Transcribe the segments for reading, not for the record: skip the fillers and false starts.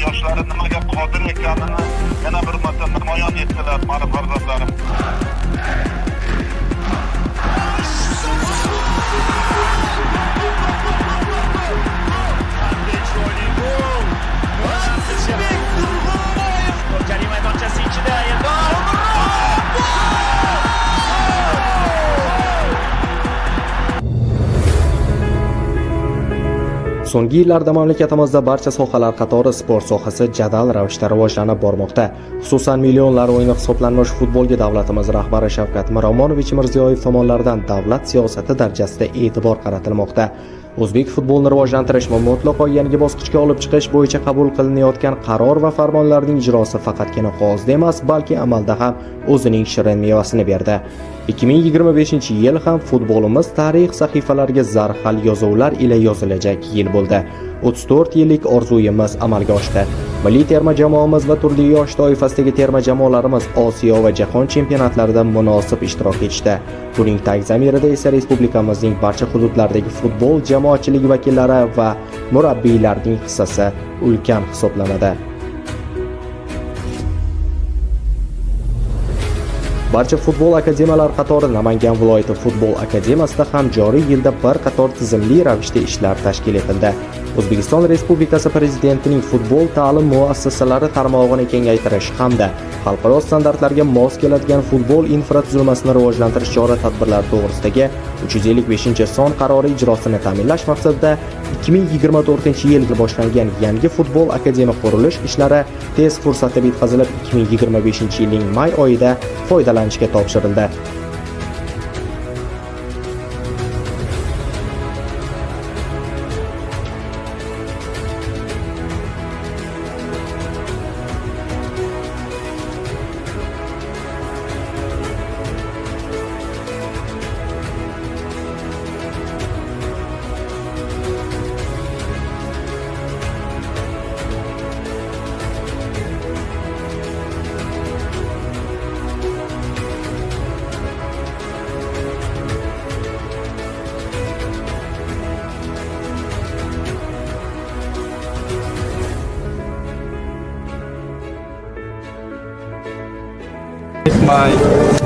yoshlari nimaga qodir ekanini yana bir marta namoyon etdilar mani farzandlarim. Jarima maydonchasi ichida Eldor So'nggi yillarda mamlakatimizda barcha sohalar qatori sport sohasi jadal ravishda rivojlanib bormoqda. Xususan, millionlar o'yini hisoblanmish futbolga davlatimiz rahbari Shavkat Miromonovich Mirziyoyev tomonidan davlat siyosati darajasida e'tibor qaratilmoqda. O'zbek futbolini rivojlantirish va mutlaqo yangi bosqichga olib chiqish bo'yicha qabul qilinayotgan qaror va farmonlarning ijrosi faqatgina qog'ozda emas, balki amalda ham o'zining shirin mevasini berdi. 2025-yil ham futbolimiz tarix sahifalariga zarhal yozuvlar ila yozilajak yil bo'ldi. 34 yillik orzuyimiz amalga oshdi. Milliy terma jamoamiz va turli yosh toifasidagi terma jamoalarimiz Osiyo va jahon chempionatlarida munosib ishtirok etishdi. Buning tag zamirida esa respublikamizning barcha hududlaridagi futbol jamoatchiligi vakillari va murabbiylarning hissasi ulkan hisoblanadi. Barcha futbol akademiyalari qatori Namangan viloyati futbol akademiyasida ham joriy yilda bir qator tizimli ravishda ishlar tashkil etildi. O'zbekiston Respublikasi Prezidentining futbol ta'lim muassasalari tarmog'ini kengaytirish hamda xalqaro standartlarga mos keladigan futbol infratuzilmasini rivojlantirish chora-tadbirlari to'g'risidagi 355-son qarori ijrosini ta'minlash maqsadida 2024-yilga boshlangan yangi futbol akademiya qurilish ishlari tez fursatda bitkazilib 2025-yilning may oyida foydalanishga topshirildi.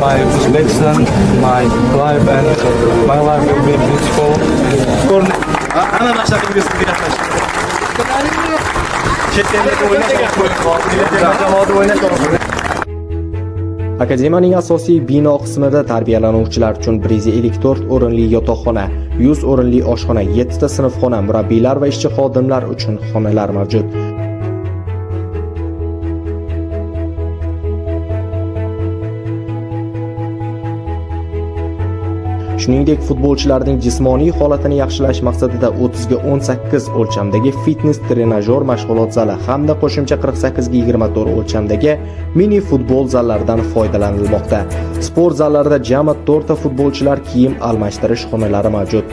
My Uzbekistan, my life and my life will be beautiful. Ana naşakı bir sıkı yaklaşık. Chetlerinde oynaşalım. Akademiyaning asosiy bino qismida tarbiyalanuvchilar uchun 154 o'rinli yotoqxona, 100 o'rinli oshxona, 7 ta sinfxona, murabbiylar va ishchi xodimlar uchun xonalar mavjud. Shuningdek, futbolchilarning jismoniy holatini yaxshilash maqsadida 30 ga 18 o'lchamdagi fitness trenajyor mashg'ulot zali hamda qo'shimcha 48 ga 24 o'lchamdagi mini futbol zallaridan foydalanilmoqda. Sport zallarida jami 4 ta futbolchilar kiyim almashtirish xonalari mavjud.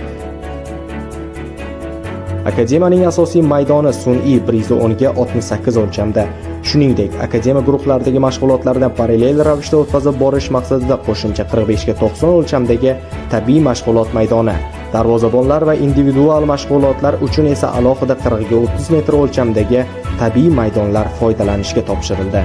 Akademiyaning asosiy maydoni sun'iy 110 ga 68 o'lchamda. Shuningdek, akademiya guruhlaridagi mashg'ulotlardan parallel ravishda o'tkazib borish maqsadida qo'shimcha 45 ga 90 o'lchamdagi tabiiy mashg'ulot maydoni, darvozabonlar va individual mashg'ulotlar uchun esa alohida 40 ga 30 metr o'lchamdagi tabiiy maydonlar foydalanishga topshirildi.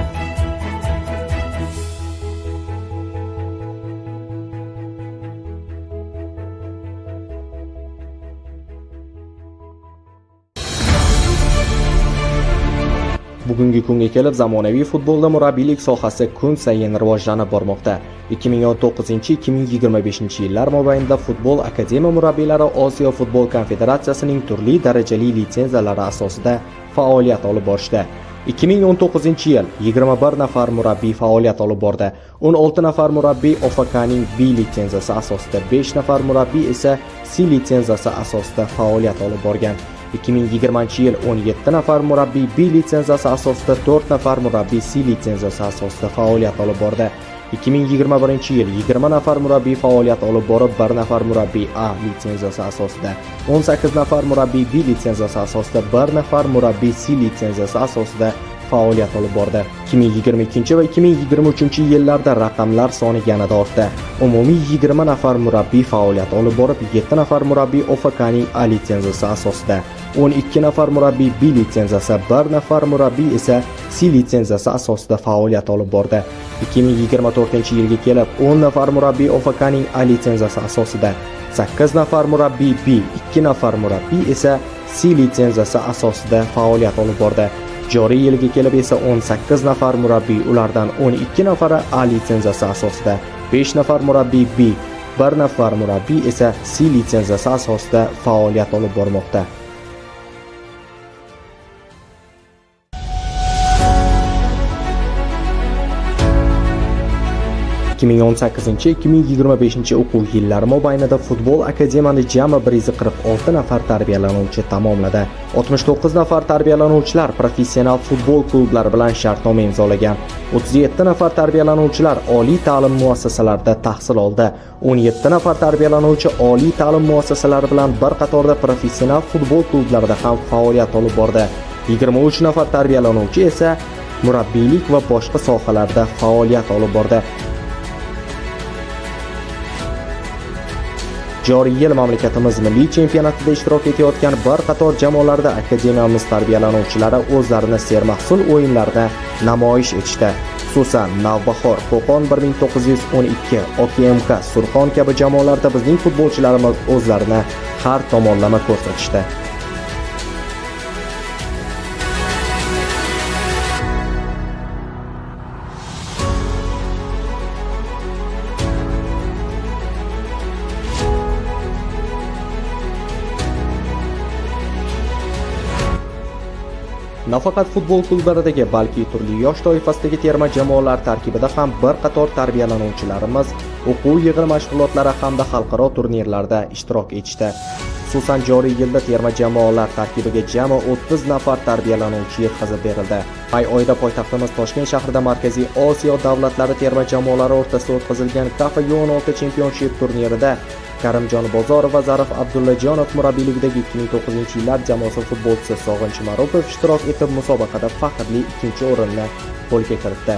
Bugungi kunga kelib zamonaviy futbolda murabbiylik sohasi kun sayin rivojlanib bormoqda. 2019-2025-yillar mobaynida futbol akademiya murabbiylari Osiyo futbol konfederatsiyasining turli darajali litsenziyalari asosida faoliyat olib borishdi. 2019-yil 21 nafar murabbiy faoliyat olib bordi. 16 nafar murabbiy OFKning B litsenziyasi asosida, 5 nafar murabbiy esa C litsenziyasi asosida faoliyat olib borgan. 2020-yil 17 nafar murabbiy B litsenziyasi asosida, 4 nafar murabbiy C litsenziyasi asosida faoliyat olib bordi. 2021-yil 20 nafar murabbiy faoliyat olib borib, 1 nafar murabbiy A litsenziyasi asosida, 18 nafar murabbiy B litsenziyasi asosida, 1 nafar murabbiy C litsenziyasi asosida faoliyat olib bordi. 2022 va 2023 yillarda raqamlar soni yanada ortdi. Umumiy 20 nafar murabbiy faoliyat olib borib, 7 nafar murabbiy OFKning A litsenziyasi asosida, 12 nafar murabbiy B litsenziyasi, 1 nafar murabbiy esa C litsenziyasi asosida faoliyat olib bordi. 2024-yilga kelib 10 nafar murabbiy OFKning A litsenziyasi asosida, 8 nafar murabbiy B, 2 nafar murabbiy esa C litsenziyasi asosida faoliyat olib bordi. Joriy yilga kelib esa 18 nafar murabbiy, ulardan 12 nafari A litsenziyasi asosida, 5 nafar murabbiy B, 1 nafar murabbiy esa C litsenziyasi asosida faoliyat olib bormoqda. (2018-2025) o'quv yillari mobaynida futbol akademiyani jami 146 nafar tarbiyalanuvchi tamomladi. 69 nafar tarbiyalanuvchilar professional futbol klublari bilan shartnoma imzolagan. 37 nafar tarbiyalanuvchilar oliy ta'lim muassasalarida tahsil oldi. 17 nafar tarbiyalanuvchi oliy ta'lim muassasalari bilan bir qatorda professional futbol klublarida ham faoliyat olib bordi. 23 nafar tarbiyalanuvchi esa murabbiylik va boshqa sohalarda faoliyat olib bordi. Joriy yil mamlakatimiz milliy chempionatida ishtirok etayotgan bir qator jamoalarda akademiyamiz tarbiyalanuvchilari o'zlarini sermahsul o'yinlarda namoyish etishdi. Xususan, Navbahor, Qo'qon 1912, OKMK, Surxon kabi jamoalarda bizning futbolchilarimiz o'zlarini har tomonlama ko'rsatishdi. Nafaqat futbol klublaridagi, balki turli yosh toifasidagi terma jamoalar tarkibida ham bir qator tarbiyalanuvchilarimiz o'quv yig'in mashg'ulotlari hamda xalqaro turnirlarda ishtirok etishdi. Xususan, joriy yilda terma jamoalar tarkibiga jami 30 nafar tarbiyalanuvchi yetkazib berildi. May oyida poytaxtimiz Toshkent shahrida Markaziy Osiyo davlatlari terma jamoalari o'rtasida o'tkazilgan KAFA U16 Championship turnirida Karimjon Bozorov va Zarif Abdullajonov murabbiyligidagi 2009-yillar jamoasi futbolchisi Sog'inch Marupov ishtirok etib musobaqada faxrli 2-o'rinni qo'lga kiritdi.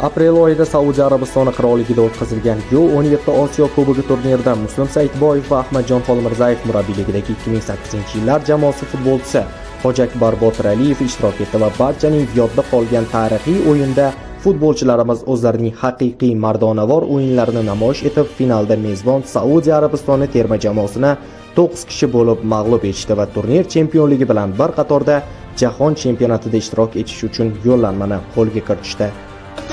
Aprel oyida Saudiya Arabistoni qirolligida o'tkazilgan U17 Osiyo Kubogi turnirida Muslim Saidboyev va Ahmadjon Xolmirzayev murabbiyligidagi 2008-yillar jamoasi futbolchisi Hojiakbar Botir Aliyev ishtirok etdi va barchaning yodda qolgan tarixiy o'yinda futbolchilarimiz o'zlarining haqiqiy mardonavor o'yinlarini namoyish etib, finalda mezbon Saudiya Arabistoni terma jamoasini 9 kishi bo'lib mag'lub etishdi va turnir chempionligi bilan bir qatorda jahon chempionatida ishtirok etish uchun yo'llanmani qo'lga kiritishdi.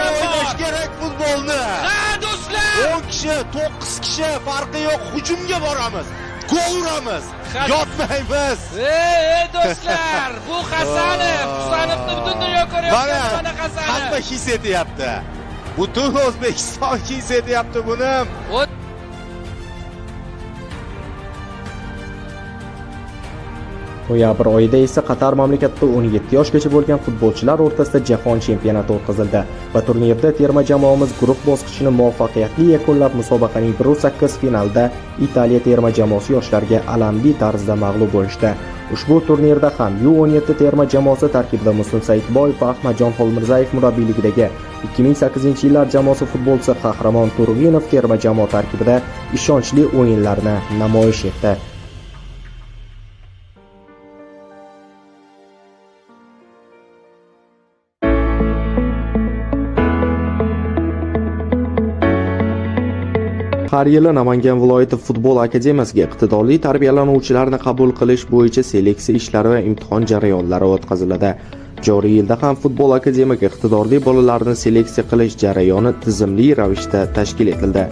O'ynash kerak futbolni. Ha, do'stlar! 10 kishi, 9 kishi farqi yo'q, hujumga boramiz. Gol uramiz. Yotmaymiz. do'stlar, bu Hasanovni butun dunyo ko'ryapti. Mana Hasanov. Hamma his etyapti. Butun O'zbekiston his etyapti buni. Noyabr oyida esa Qatar mamlakatida 17 yoshgacha bo'lgan futbolchilar o'rtasida jahon chempionati o'tkazildi va turnirda terma jamoamiz guruh bosqichini muvaffaqiyatli yakunlab musobaqaning 1/8 finalida Italiya terma jamoasi yoshlarga alamli tarzda mag'lub bo'lishdi. Ushbu turnirda ham U17 terma jamoasi tarkibida Muslim Saidboyev va Ahmadjon Xolmirzayev murabbiyligidagi 2008-yillar jamoasi futbolchisi Qahramon Turg'inov terma jamoa tarkibida ishonchli o'yinlarni namoyish etdi. Har yili Namangan viloyati futbol akademiyasiga iqtidorli tarbiyalanuvchilarni qabul qilish bo'yicha seleksiya ishlari va imtihon jarayonlari o'tkaziladi. Joriy yilda ham futbol akademiyaga iqtidorli bolalarni seleksiya qilish jarayoni tizimli ravishda tashkil etildi.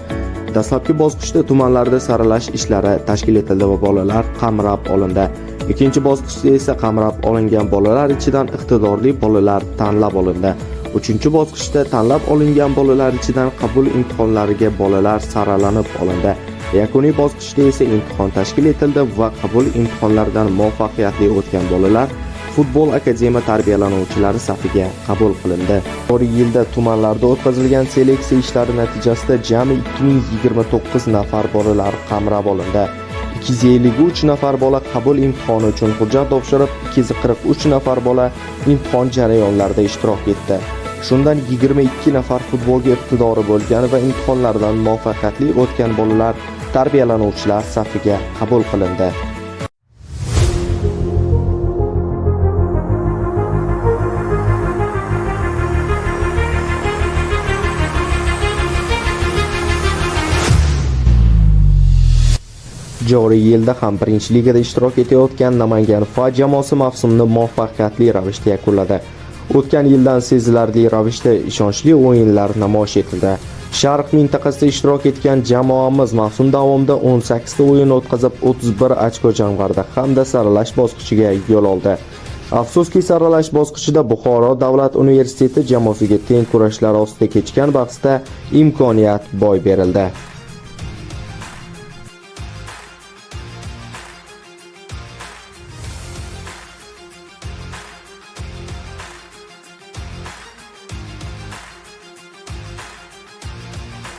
Dastlabki bosqichda tumanlarda saralash ishlari tashkil etildi va bolalar qamrab olindi. Ikkinchi bosqichda esa qamrab olingan bolalar ichidan iqtidorli bolalar tanlab olindi. Uchinchi bosqichda tanlab olingan bolalar ichidan qabul imtihonlariga bolalar saralanib olindi. Yakuniy bosqichda esa imtihon tashkil etildi va qabul imtihonlaridan muvaffaqiyatli o'tgan bolalar futbol akademiya tarbiyalanuvchilari safiga qabul qilindi. Joriy yilda tumanlarda o'tkazilgan seleksiya ishlari natijasida jami 2029 nafar bolalar qamrab olindi. 253 nafar bola qabul imtihoni uchun hujjat topshirib, 243 nafar bola imtihon jarayonlarida ishtirok etdi. Shundan 22 nafar futbolga iqtidori bo'lgan va imtihonlardan muvaffaqiyatli o'tgan bolalar tarbiyalanuvchilar safiga qabul qilindi. Joriy yilda ham birinchi ligada ishtirok etayotgan Namangan FA jamoasi mavsumni muvaffaqiyatli ravishda yakunladi. O'tgan yildan sezilarli ravishda ishonchli o'yinlar namoyish etildi. Sharq mintaqasida ishtirok etgan jamoamiz mavsum davomida 18 ta o'yin o'tkazib, 31 ochko jamg'ardi hamda saralash bosqichiga yo'l oldi. Afsuski, saralash bosqichida Buxoro davlat universiteti jamoasiga teng kurashlar ostida kechgan bahsda imkoniyat boy berildi.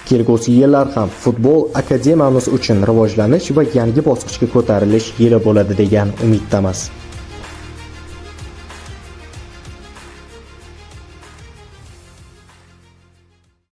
Kelgusi yillar ham futbol akademiyamiz uchun rivojlanish va yangi bosqichga ko'tarilish yili bo'ladi degan umiddamiz.